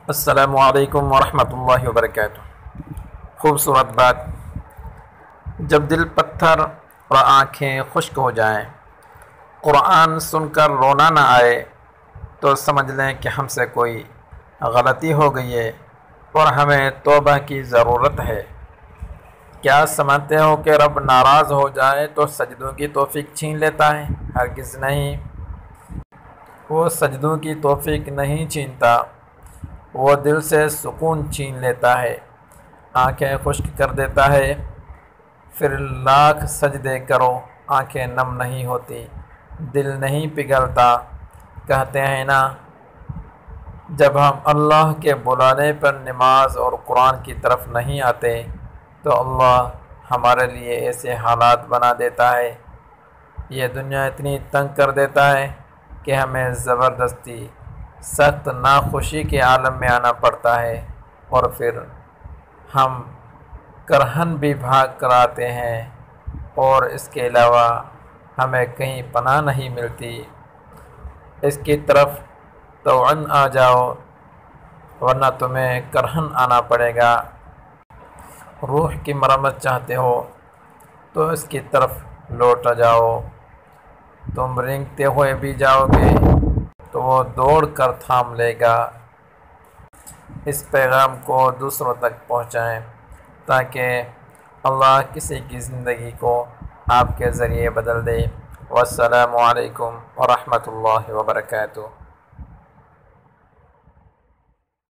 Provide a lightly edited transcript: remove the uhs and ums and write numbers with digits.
السلام علیکم ورحمۃ اللہ وبرکاتہ۔ خوبصورت بات، جب دل پتھر اور آنکھیں خشک ہو جائیں، قرآن سن کر رونا نہ آئے تو سمجھ لیں کہ ہم سے کوئی غلطی ہو گئی ہے اور ہمیں توبہ کی ضرورت ہے۔ کیا سمجھتے ہو کہ رب ناراض ہو جائے تو سجدوں کی توفیق چھین لیتا ہے؟ ہرگز نہیں، وہ سجدوں کی توفیق نہیں چھینتا، وہ دل سے سکون چھین لیتا ہے، آنکھیں خشک کر دیتا ہے۔ پھر لاکھ سجدے کرو، آنکھیں نم نہیں ہوتی، دل نہیں پگھلتا۔ کہتے ہیں نا، جب ہم اللہ کے بلانے پر نماز اور قرآن کی طرف نہیں آتے تو اللہ ہمارے لیے ایسے حالات بنا دیتا ہے، یہ دنیا اتنی تنگ کر دیتا ہے کہ ہمیں زبردستی سخت ناخوشی کے عالم میں آنا پڑتا ہے، اور پھر ہم کرہن بھی بھاگ کر آتے ہیں، اور اس کے علاوہ ہمیں کہیں پناہ نہیں ملتی۔ اس کی طرف طوعاً آ جاؤ، ورنہ تمہیں کرہن آنا پڑے گا۔ روح کی مرمت چاہتے ہو تو اس کی طرف لوٹ جاؤ۔ تم رینگتے ہوئے بھی جاؤ گے تو وہ دوڑ کر تھام لے گا۔ اس پیغام کو دوسروں تک پہنچائیں تاکہ اللہ کسی کی زندگی کو آپ کے ذریعے بدل دے۔ والسلام علیکم ورحمۃ اللہ وبرکاتہ۔